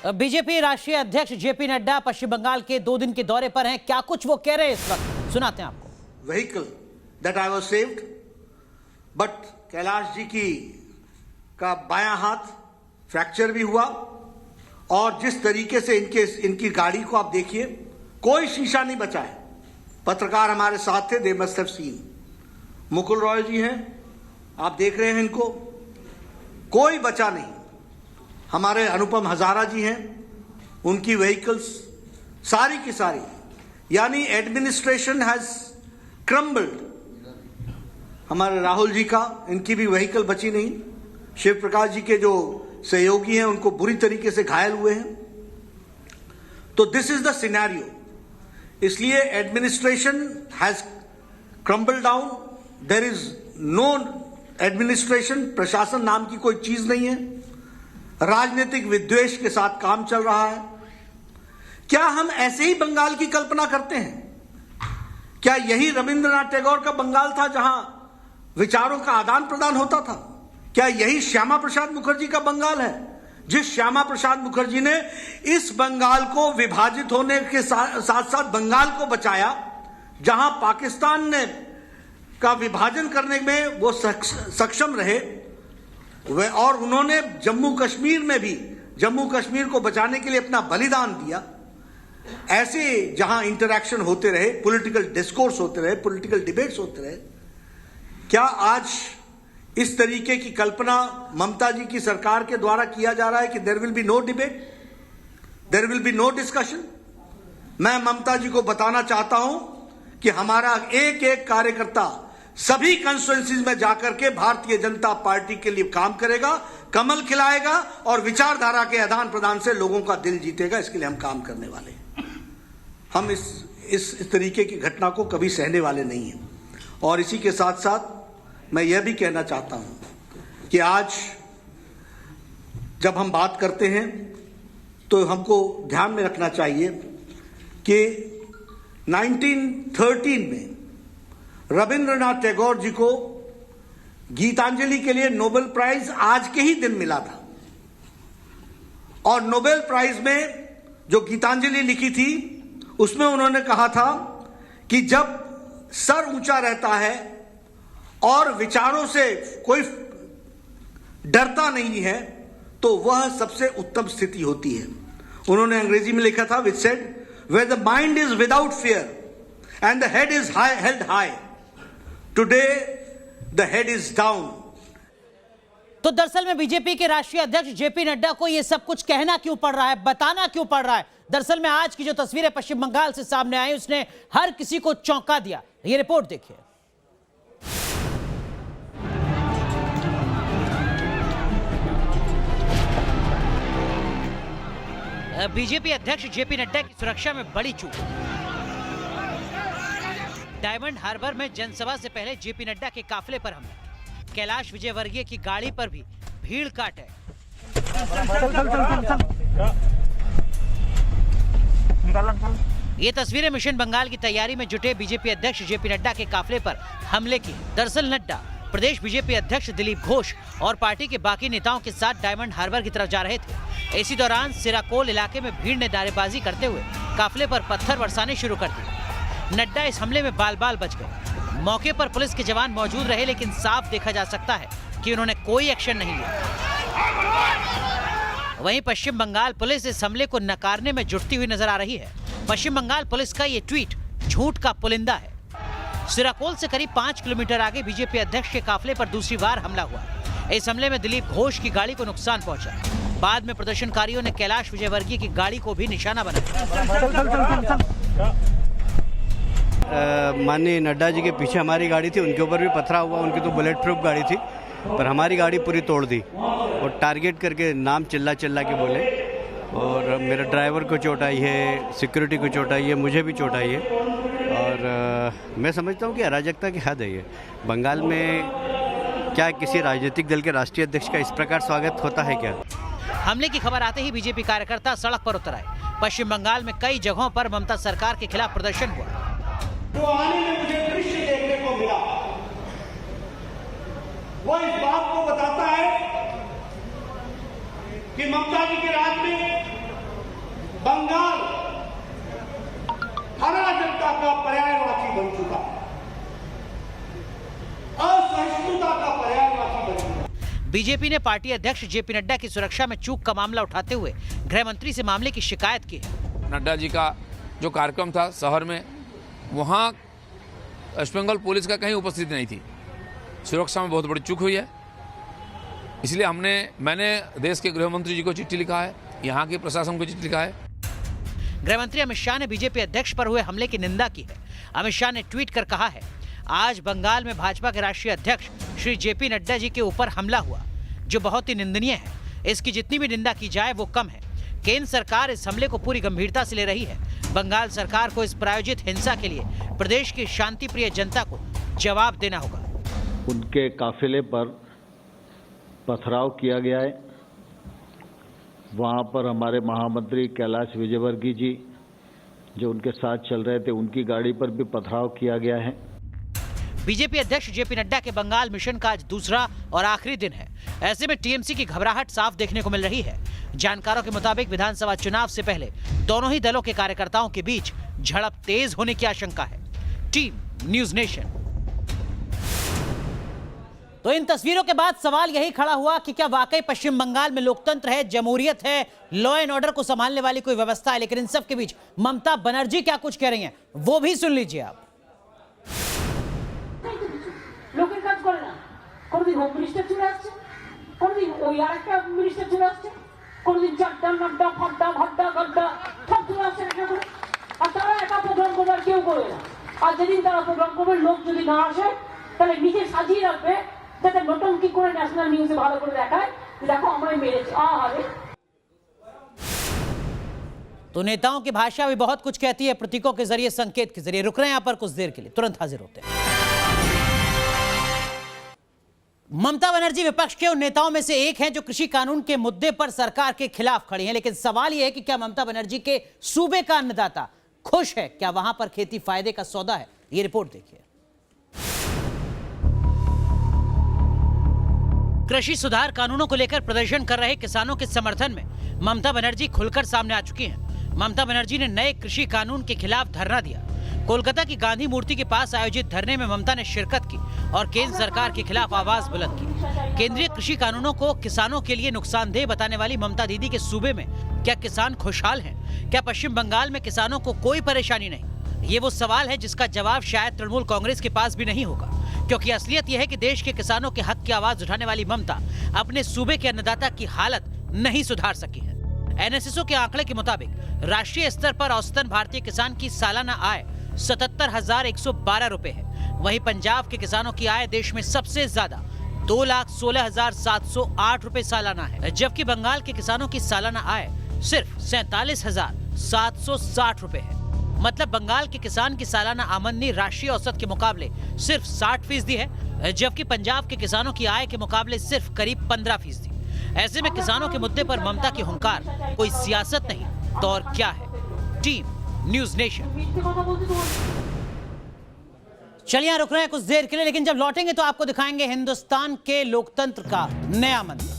BJP राष्ट्रीय अध्यक्ष JP Nadda पश्चिम बंगाल के 2 दिन के दौरे पर हैं। क्या कुछ वो कह रहे हैं इस वक्त, सुनाते हैं आपको। Vehicle that I was saved, but Kailash ji का बायां हाथ फ्रैक्चर भी हुआ और जिस तरीके से इनकी गाड़ी को आप देखिए, कोई शीशा नहीं बचा है। पत्रकार हमारे साथ थे, they must have seen. Mukul Roy ji हैं, आप देख रहे हैं इनको, कोई बचा नहीं। हमारे अनुपम हजारा जी हैं, उनकी व्हीकल्स सारी की सारी, यानी एडमिनिस्ट्रेशन हैज क्रम्बल्ड। हमारे राहुल जी का, इनकी भी व्हीकल बची नहीं। शिव प्रकाश जी के जो सहयोगी हैं उनको बुरी तरीके से घायल हुए हैं। तो दिस इज द सिनेरियो। इसलिए administration has crumbled down. There is no administration, प्रशासन नाम की कोई चीज नहीं है। राजनीतिक विद्वेष के साथ काम चल रहा है। क्या हम ऐसे ही बंगाल की कल्पना करते हैं? क्या यही रविंद्रनाथ टैगोर का बंगाल था जहां विचारों का आदान प्रदान होता था? क्या यही श्यामा प्रसाद मुखर्जी का बंगाल है, जिस श्यामा प्रसाद मुखर्जी ने इस बंगाल को विभाजित होने के साथ साथ बंगाल को बचाया, जहां पाकिस्तान ने का विभाजन करने में वो सक्षम रहे, और उन्होंने जम्मू कश्मीर में भी जम्मू कश्मीर को बचाने के लिए अपना बलिदान दिया। ऐसे जहां इंटरैक्शन होते रहे, पॉलिटिकल डिस्कोर्स होते रहे, पॉलिटिकल डिबेट्स होते रहे, क्या आज इस तरीके की कल्पना ममता जी की सरकार के द्वारा किया जा रहा है कि there will be no debate, there will be no discussion? मैं ममता जी को बताना चाहता हूं कि हमारा एक एक कार्यकर्ता सभी कंस्टिट्यूएंसीज में जाकर के भारतीय जनता पार्टी के लिए काम करेगा, कमल खिलाएगा और विचारधारा के आदान प्रदान से लोगों का दिल जीतेगा। इसके लिए हम काम करने वाले हैं। हम इस तरीके की घटना को कभी सहने वाले नहीं हैं। और इसी के साथ साथ मैं यह भी कहना चाहता हूं कि आज जब हम बात करते हैं तो हमको ध्यान में रखना चाहिए कि 1913 में रविंद्रनाथ टैगोर जी को गीतांजलि के लिए नोबेल प्राइज आज के ही दिन मिला था। और नोबेल प्राइज में जो गीतांजलि लिखी थी उसमें उन्होंने कहा था कि जब सर ऊंचा रहता है और विचारों से कोई डरता नहीं है तो वह सबसे उत्तम स्थिति होती है। उन्होंने अंग्रेजी में लिखा था, which said, where the mind is without fear and the head is held high, today the head is down. तो दरअसल में बीजेपी के राष्ट्रीय अध्यक्ष जेपी नड्डा को यह सब कुछ कहना क्यों पड़ रहा है, बताना क्यों पड़ रहा है? दरअसल में आज की जो तस्वीरें पश्चिम बंगाल से सामने आई उसने हर किसी को चौंका दिया। ये रिपोर्ट देखिए। बीजेपी अध्यक्ष जेपी नड्डा की सुरक्षा में बड़ी चूक। डायमंड हार्बर में जनसभा से पहले जेपी नड्डा के काफिले पर हमला। कैलाश विजयवर्गीय की गाड़ी पर भी भीड़ काट है। ये तस्वीरें मिशन बंगाल की तैयारी में जुटे बीजेपी अध्यक्ष जेपी नड्डा के काफिले पर हमले की। दरअसल नड्डा प्रदेश बीजेपी अध्यक्ष दिलीप घोष और पार्टी के बाकी नेताओं के साथ डायमंड हार्बर की तरफ जा रहे थे। इसी दौरान सिराकोल इलाके में भीड़ ने नारेबाजी करते हुए काफिले पर पत्थर बरसाने शुरू कर दिए। नड्डा इस हमले में बाल बाल बच गए। मौके पर पुलिस के जवान मौजूद रहे, लेकिन साफ देखा जा सकता है कि उन्होंने कोई एक्शन नहीं लिया। वहीं पश्चिम बंगाल पुलिस इस हमले को नकारने में जुटती हुई नजर आ रही है। पश्चिम बंगाल पुलिस का ये ट्वीट झूठ का पुलिंदा है। सिराकोल से करीब 5 किलोमीटर आगे बीजेपी अध्यक्ष के काफिले पर दूसरी बार हमला हुआ। इस हमले में दिलीप घोष की गाड़ी को नुकसान पहुंचा। बाद में प्रदर्शनकारियों ने कैलाश विजयवर्गीय की गाड़ी को भी निशाना बनाया। माननीय नड्डा जी के पीछे हमारी गाड़ी थी, उनके ऊपर भी पथरा हुआ। उनकी तो बुलेट प्रूफ गाड़ी थी, पर हमारी गाड़ी पूरी तोड़ दी और टारगेट करके नाम चिल्ला के बोले। और मेरे ड्राइवर को चोट आई है, सिक्योरिटी को चोट आई है, मुझे भी चोट आई है। और मैं समझता हूँ कि अराजकता की हद है ये। बंगाल में क्या किसी राजनीतिक दल के राष्ट्रीय अध्यक्ष का इस प्रकार स्वागत होता है क्या? हमले की खबर आते ही बीजेपी कार्यकर्ता सड़क पर उतर आए। पश्चिम बंगाल में कई जगहों पर ममता सरकार के खिलाफ प्रदर्शन हुआ। जो आने में मुझे दृश्य देखने को मिला वो इस बात को बताता है कि ममता जी के राज में बीजेपी ने पार्टी अध्यक्ष जेपी नड्डा की सुरक्षा में चूक का मामला उठाते हुए गृह मंत्री से मामले की शिकायत की है। नड्डा जी का जो कार्यक्रम था शहर में, वहाँ वेस्ट बंगाल पुलिस का कहीं उपस्थिति नहीं थी। सुरक्षा में बहुत बड़ी चूक हुई है, इसलिए मैंने देश के गृह मंत्री जी को चिट्ठी लिखा है, यहाँ के प्रशासन को चिट्ठी लिखा है। गृह मंत्री अमित शाह ने बीजेपी अध्यक्ष पर हुए हमले की निंदा की है। अमित शाह ने ट्वीट कर कहा है, आज बंगाल में भाजपा के राष्ट्रीय अध्यक्ष श्री जेपी नड्डा जी के ऊपर हमला हुआ, जो बहुत ही निंदनीय है। इसकी जितनी भी निंदा की जाए वो कम है। केंद्र सरकार इस हमले को पूरी गंभीरता से ले रही है। बंगाल सरकार को इस प्रायोजित हिंसा के लिए प्रदेश की शांति प्रिय जनता को जवाब देना होगा। उनके काफिले पर पथराव किया गया है। वहां पर हमारे महामंत्री कैलाश विजयवर्गीय जी जो उनके साथ चल रहे थे, उनकी गाड़ी पर भी पथराव किया गया है। बीजेपी अध्यक्ष जेपी नड्डा के बंगाल मिशन का आज दूसरा और आखिरी दिन है। ऐसे में टीएमसी की घबराहट साफ देखने को मिल रही है। जानकारों के मुताबिक विधानसभा चुनाव से पहले दोनों ही दलों के कार्यकर्ताओं के बीच झड़प तेज होने की आशंका है। Team news nation. तो इन तस्वीरों के बाद सवाल यही खड़ा हुआ कि क्या वाकई पश्चिम बंगाल में लोकतंत्र है, जमहूरियत है, लॉ एंड ऑर्डर को संभालने वाली कोई व्यवस्था है। लेकिन इन सब के बीच ममता बनर्जी क्या कुछ कह रही हैं, वो भी सुन लीजिए आप। লোকের কাজ করে না, কোনদিন হোম মিনিস্টার চলে আসছে, কোনদিন ওই আরেকটা মিনিস্টার চলে আসছে, কোনদিন চারটা নাড্ডা ফাড্ডা ভাড্ডা গাড্ডা সব চলে আসছে একটা করে। আর তারা একা প্রোগ্রাম করবে আর কেউ করবে না। আর যেদিন তারা প্রোগ্রাম করবে লোক যদি না আসে তাহলে নিজে সাজিয়ে রাখবে যাতে নটঙ্কি করে ন্যাশনাল নিউজে ভালো করে দেখায় দেখো আমায় মেরেছে। আরে तो नेताओं की भाषा भी बहुत कुछ कहती है, प्रतीकों के जरिए, संकेत के जरिए। रुक रहे हैं यहाँ पर कुछ देर के लिए, तुरंत हाजिर होते हैं। ममता बनर्जी विपक्ष के उन नेताओं में से एक हैं जो कृषि कानून के मुद्दे पर सरकार के खिलाफ खड़ी हैं। लेकिन सवाल यह है कि क्या ममता बनर्जी के सूबे का अन्नदाता खुश है? क्या वहां पर खेती फायदे का सौदा है? ये रिपोर्ट देखिए। कृषि सुधार कानूनों को लेकर प्रदर्शन कर रहे किसानों के समर्थन में ममता बनर्जी खुलकर सामने आ चुकी हैं। ममता बनर्जी ने नए कृषि कानून के खिलाफ धरना दिया। कोलकाता की गांधी मूर्ति के पास आयोजित धरने में ममता ने शिरकत की और केंद्र सरकार के खिलाफ आवाज बुलंद की। केंद्रीय कृषि कानूनों को किसानों के लिए नुकसानदेह बताने वाली ममता दीदी के सूबे में क्या किसान खुशहाल हैं? क्या पश्चिम बंगाल में किसानों को कोई परेशानी नहीं? ये वो सवाल है जिसका जवाब शायद तृणमूल कांग्रेस के पास भी नहीं होगा, क्योंकि असलियत यह है कि देश के किसानों के हक की आवाज उठाने वाली ममता अपने सूबे के अन्नदाता की हालत नहीं सुधार सकी है। एनएसएसओ के आंकड़े के मुताबिक राष्ट्रीय स्तर पर औसतन भारतीय किसान की सालाना आय 77,112 रुपए है। वहीं पंजाब के किसानों की आय देश में सबसे ज्यादा 2,16,708 रुपए सालाना है, जबकि बंगाल के किसानों की सालाना आय सिर्फ 47,760 रुपए है। मतलब बंगाल के किसान की सालाना आमदनी राष्ट्रीय औसत के मुकाबले सिर्फ 60% है, जबकि पंजाब के किसानों की आय के मुकाबले सिर्फ करीब 15%। ऐसे में किसानों के मुद्दे पर ममता की हुंकार कोई सियासत नहीं तो और क्या है। Team news nation. चलिए रुक रहे हैं कुछ देर के लिए, लेकिन जब लौटेंगे तो आपको दिखाएंगे हिंदुस्तान के लोकतंत्र का नया मंदिर।